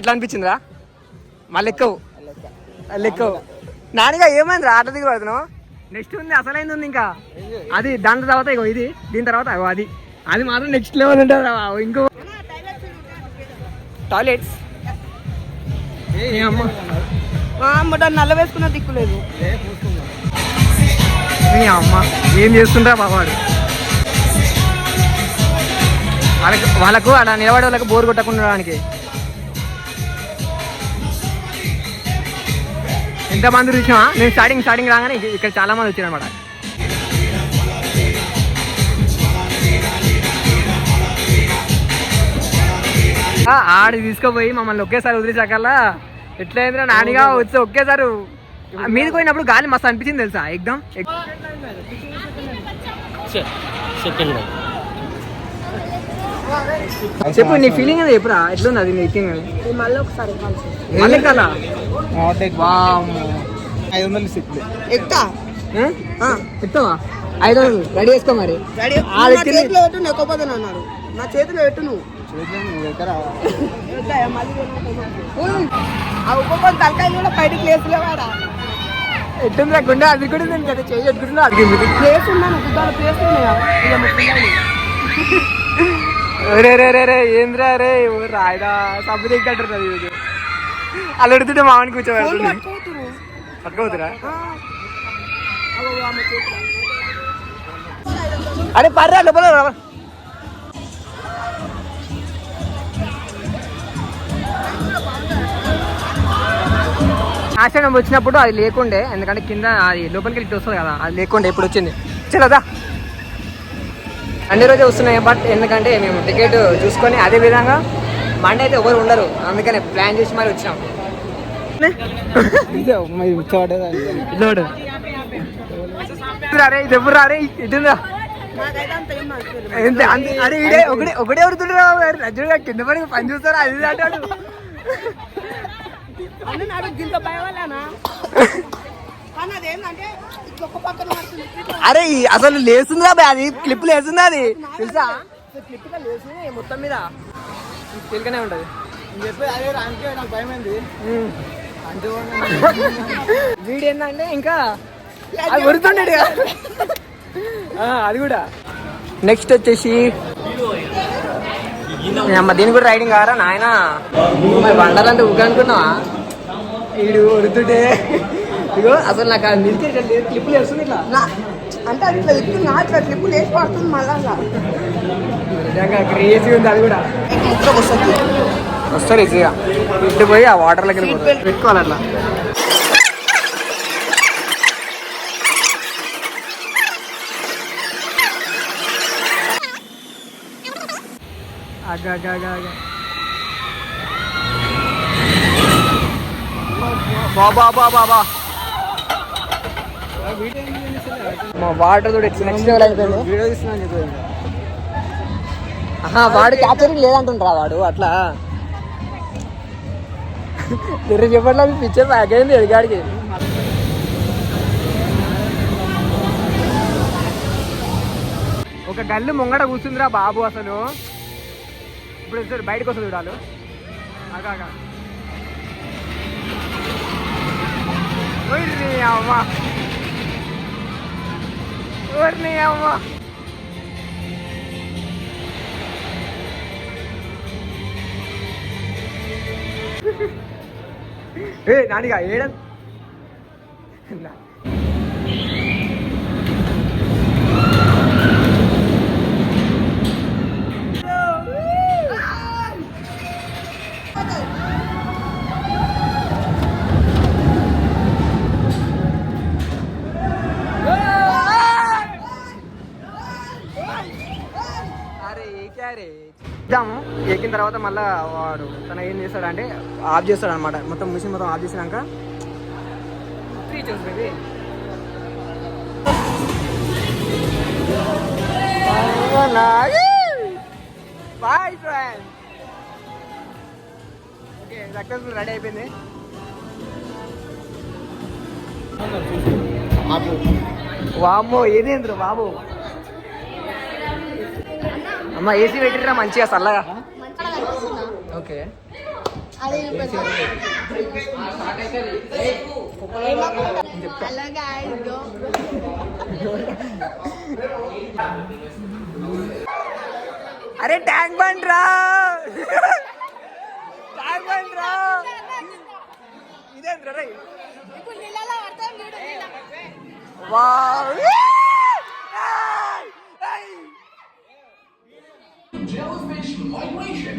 ఎట్లా అనిపించిందిరా? మళ్ళీ లెక్కవు నానిగా ఏమైందిరా ఆట దిగు పడుతున్నావు? నెక్స్ట్ ఉంది అసలైంది ఉంది ఇంకా, అది దాని తర్వాత ఇగో ఇది, దీని తర్వాత అది అది మాత్రం నెక్స్ట్ లెవెల్ ఉంటుంది. ఇంకో టాయిలెట్స్ నల్ల వేసుకున్న దిక్కులేదు. అమ్మ ఏం చేస్తుంటా బాబాడు. వాళ్ళకు అలా నిలబడే వాళ్ళకి బోర్ కొట్టకుండడానికి ఎంతమంది చూసినా. నేను స్టార్టింగ్ రాగానే ఇక్కడ చాలా మంది వచ్చారు అనమాట. ఆడి తీసుకుపోయి మమ్మల్ని ఒకేసారి వదిలేసాకల్లా ఎట్లయిందిరా నానిగా వచ్చి ఒకేసారి మీదకి పోయినప్పుడు గాలి మస్తు అనిపించింది తెలుసా? ఎగ్దమ్ చెప్పు నీ ఫీలింగ్ అది ఎప్పుడా ఎట్లుంది అది నీ ఎక్కింగ్? మళ్ళీ ఒకసారి మళ్ళీ కదా 500 ఎత్తావా? 500 రెడీ చేసుకో మరి. చేతిలో పెట్టు నెక్కపోతాను అన్నారు. నా చేతిలో పెట్టు నువ్వు. ఆ ఉపకోని తలకాయలు కూడా బయటకు లేసులే వాడా. ఎట్టుందిరా గుండె? అది కూడా నేను కదా చేయి పెట్టుకుంటున్నా. అడిగింది ప్లేస్ ఉన్నాను, దాని ప్లేస్ ఉన్నాయా? రే ఏంద్రా రే రాయదా సబ్బు దగ్గర ఇది అలా ఎడుతుంటే మామని కూర్చోబెడుతుంది. పట్టుకోతురా? అరే పర్రా లోపల ఆశ్రమం వచ్చినప్పుడు అది లేకుండే, ఎందుకంటే కింద అది లోపలికి వెళ్ళి వస్తుంది కదా, అది లేకుండే. ఇప్పుడు వచ్చింది చలదా అన్ని రోజే వస్తున్నాయి. బట్ ఎందుకంటే మేము టికెట్ చూసుకొని అదే విధంగా మండే అయితే ఎవరు ఉండరు, అందుకనే ప్లాన్ చేసి మరి వచ్చినాం. ఇది ఎప్పుడు రారే ఇటుందా? అరే ఇడే ఒకటే ఎవరుతుండ్రా రజుడుగా కింద పడి పని చూస్తారా? అది అంటాడు. అరే అసలు లేస్తుందా అది? క్లిప్ లేస్తుందా అది తెలుసా? క్లిప్ లేసు మొత్తం మీద తెలుగానే ఉంటది. వీడు ఏంటంటే ఇంకా అది ఉరుతుండే అది కూడా. నెక్స్ట్ వచ్చేసి అమ్మ దీని కూడా రైడింగ్ కారా నాయన? మరి వండాలంటే ఊక అనుకున్నావా? వీడు ఉరుతుంటే ఇగో అసలు నాకు క్లిప్పులు వేస్తుంది ఇట్లా అంటే అది ఇట్లా ఎక్కుతున్నా, ఇట్లా క్లిప్పులు వేసి పడుతుంది మళ్ళా. క్రేజీ ఉంది అది కూడా. వస్తారు ఈజీగా ఇటు పోయి ఆ వాటర్లోకి పెట్టుకోవాలి అట్లా. బాబా మా వాటర్ కూడా నెక్స్ట్ లెవెల్ అయిపోయింది. వీడియో తీస్తున్నాను చెప్పి వాడు క్యాప్చరింగ్ లేదంటుంటారా వాడు అట్లా తిరిగి చెప్పట్లా పిక్చర్ ప్యాక్ అయింది ఎడిగాడికి. ఒక గల్లు ముంగట కూర్చుందిరా బాబు. అసలు ఇప్పుడు వచ్చాడు బయటకు వస్తుంది చూడాలి. అగా అమ్మా అమ్మా ఏ నానిగా ఏడ ఇద్దాము. ఎక్కిన తర్వాత మళ్ళీ వాడు తన ఏం చేస్తాడంటే ఆఫ్ చేస్తాడు అనమాట. మొత్తం మిషన్ మొత్తం ఆఫ్ చేసినాక రీచ్ వస్తుంది. Boy friend. Okay successful ready అయిపోయింది. వామ్మో ఏదేంద్ర బాబు. అమ్మ ఏసీ పెట్టిరా మంచిగా చల్లగా. ఓకే అదే అరే ట్యాంక్ బండ్ రా, ట్యాంక్ బండ్ రా. ఇదేంద్ర రే, wow. Jellyfish migration.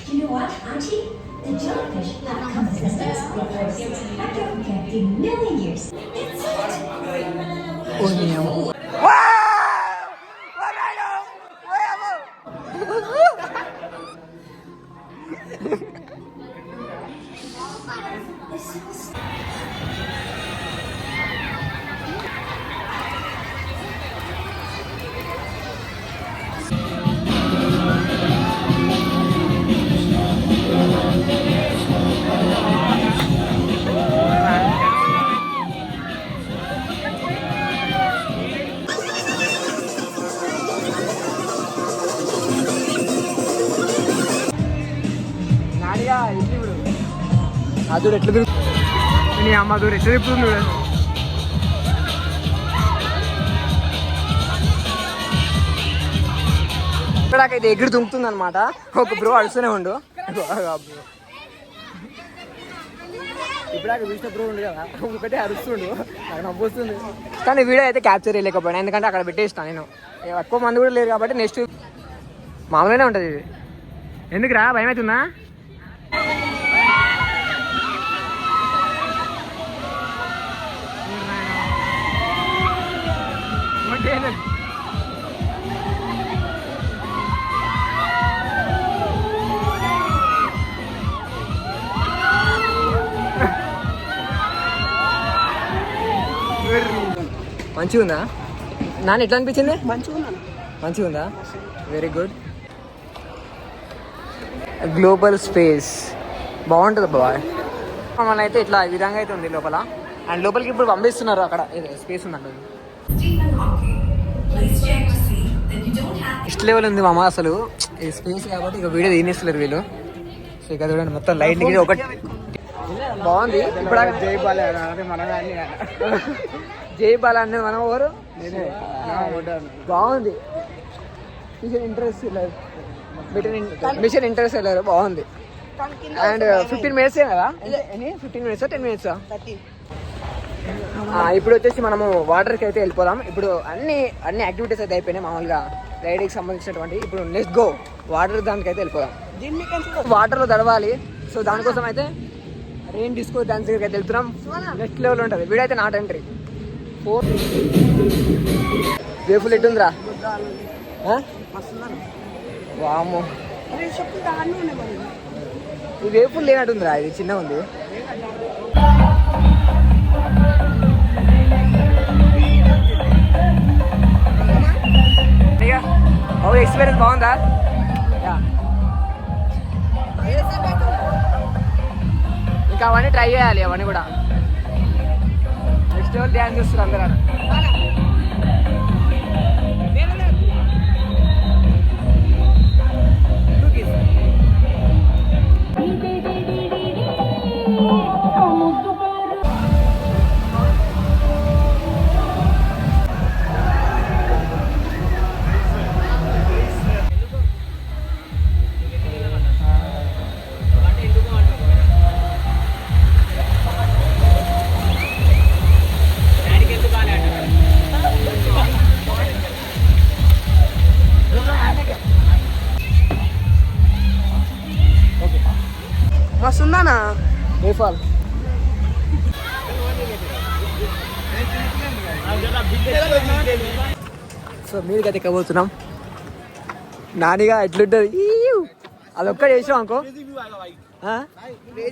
You know what, Auntie? The jellyfish have come existence before 650 million years. It's it! నాడిగా ఇప్పుడు ఆ దూరం ఎట్లా తిరుగుతుంది, నీ అమ్మ దూరం ఎట్లా తిరుగుతుంది చూడ. ఇక్కడకైతే ఎగిరి దుంకుతుంది అనమాట. ఒక బ్రో అడుస్తూనే ఉండు. ఇప్పుడాక చూసిన బ్రో ఉండు కదా, ఒకటే అరుస్తుండు, నాకు నవ్వుస్తుంది. కానీ వీడియో అయితే క్యాప్చర్ చేయలేకపోయినా, ఎందుకంటే అక్కడ పెట్టేస్తాను నేను. ఎక్కువ మంది కూడా లేరు కాబట్టి నెక్స్ట్ మామూలుగానే ఉంటుంది ఇది. ఎందుకురా భయం అవుతుందా? మంచిగా ఉందా నాన్న? ఎట్లా అనిపించింది? మంచిగా ఉందా? Very good. గ్లోబల్ స్పేస్ బాగుంటుంది బాయ్. మమ్మల్ని అయితే ఇట్లా ఈ విధంగా అయితే ఉంది లోపల. అండ్ లోపలికి ఇప్పుడు పంపిస్తున్నారు, అక్కడ స్పేస్ ఉందంట. ఇష్ట లెవెల్ ఉంది మామ అసలు ఈ స్పేస్ కాబట్టి ఇక వీడియో తీనేస్తలేరు వీళ్ళు. సో ఇక చూడండి మొత్తం లైట్ ఒకటి బాగుంది. ఇప్పుడు జై బాల జై బాల అనేది మనం ఎవరు బాగుంది. మిషన్ ఇంట్రెస్ట్ వెళ్ళారు బాగుంది. అండ్ 15 minutes కదా, 15 minutes 10 minutes. ఇప్పుడు వచ్చేసి మనము వాటర్కి అయితే వెళ్ళిపోదాం. ఇప్పుడు అన్ని యాక్టివిటీస్ అయితే అయిపోయినాయి మామూలుగా రైడ్కి సంబంధించినటువంటి. ఇప్పుడు లెట్స్ గో వాటర్ దానికి అయితే వెళ్ళిపోదాం. వాటర్లో తడవాలి. సో దానికోసం అయితే రెయిన్ డిస్కో డాన్స్ దగ్గరికి అయితే వెళ్తున్నాం. నెక్స్ట్ లెవెల్ ఉంటుంది. వీడైతే నాట్ ఎంట్రీ. వేఫుల్ ఎట్టుందిరా? వాము ఈ వేపుల్ లేనట్టుందిరా, ఇది చిన్నగా ఉంది. ఎక్స్పీరియన్స్ బాగుందా? ఇంకా అవన్నీ ట్రై చేయాలి, అవన్నీ కూడా. నెక్స్ట్ లెవెల్ డ్యాన్స్ చేస్తారు అందరూ. మస్తుందానా వేఫాల్. సో మీరు కదా ఎక్కబోతున్నాం. నానిగా ఎట్లుంటుంది అదొక్కటి చేసాం అనుకో,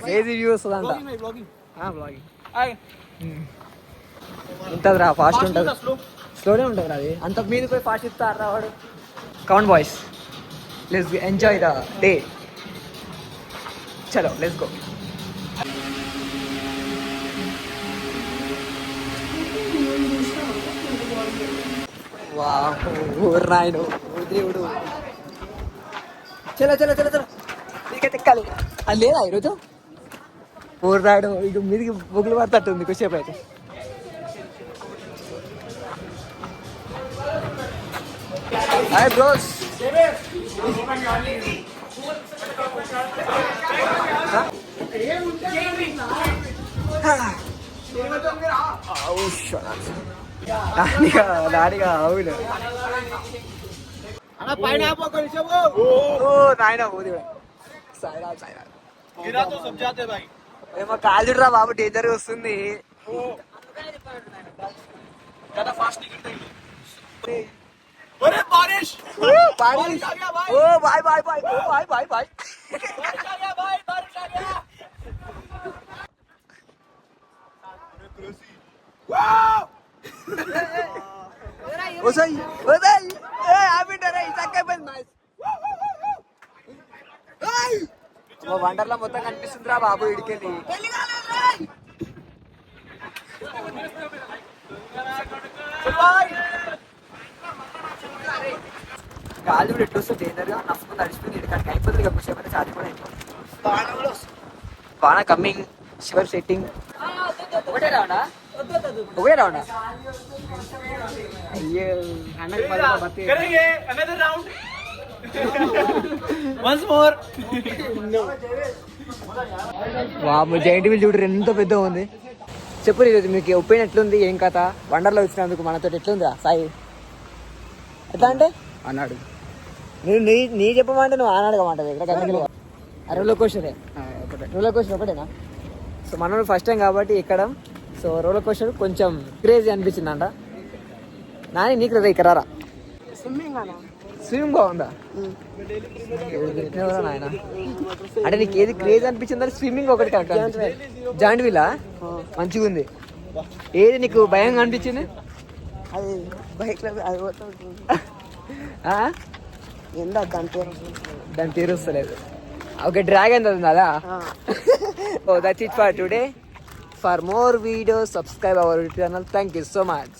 క్రేజీ వ్యూ వస్తుంది అంట. ఉంటుందిరా, ఫాస్ట్ ఉంటుంది. స్లోనే ఉంటుంది అది, అంత మీద పోయి ఫాస్ట్ ఇస్తారు రా వాడు. Count boys, let's enjoy the day. చలో లెట్స్ గో. వావ్ రాయను దేవుడు. చలో చలో చలో చలో. నీకైతే ఎక్కాలి అది లేదా ఈరోజు పోరాడు ఇక మీదికి బొగ్గులు పడుతుంది కొద్దిసేపు అయితే హాయ్ బ్రోస్ దానిగా అవును నాయన పోదు ఏమో కాలు చూడరా బాబు డేంజర్ వస్తుంది oh boy boy boy boy boy boy Wonderla మొత్తం కనిపిస్తుందిరా బాబు ఇడికెళ్ళి గాలి కూడా ఎట్టు వస్తుంది డేంజర్గా నవ్వుకుంది అడిచిపోయింది ఇక్కడికి అయిపోతుంది ఇక కొంచెం ఛార్జ్ కూడా అయిపోతుంది బాగా కమ్మింగ్ షివర్ సెట్టింగ్ ఒకటే రావడా అయ్యో వాము జైంట్ వీల్ చూడరు ఎంత పెద్దగా ఉంది. చెప్పు ఈరోజు మీకు ఒపీనియన్ ఎట్లుంది, ఏం కథ? వండర్లో వచ్చినందుకు మనతో ఎట్లుందిరా సాయి? ఎట్లా అంటే అన్నాడు నేను నీ చెప్పమంటే నువ్వు అడగమంటావు ఇక్కడ రోలర్ కోస్టరే. రోలర్ కోస్టర్ ఒకటేనా? సో మనం ఫస్ట్ టైం కాబట్టి ఎక్కడం. సో రోలర్ కోస్టర్ కొంచెం క్రేజీ అనిపించిందంట. నాని నీకు రా ఇక్కడ రా. స్విమ్మింగ్ బాగుందా నాయన? అంటే నీకు ఏది క్రేజ్ అనిపించింది? స్విమ్మింగ్ ఒకటి కరెక్ట్. జాయింట్ వీలా మంచిగా ఉంది. ఏది నీకు భయంగా అనిపించింది? అది బైక్ లో దాని పేరు వస్తలేదు. ఓకే డ్రాగన్ ఉంది అదా? Oh that's it for today. For more videos subscribe our channel. Thank you so much.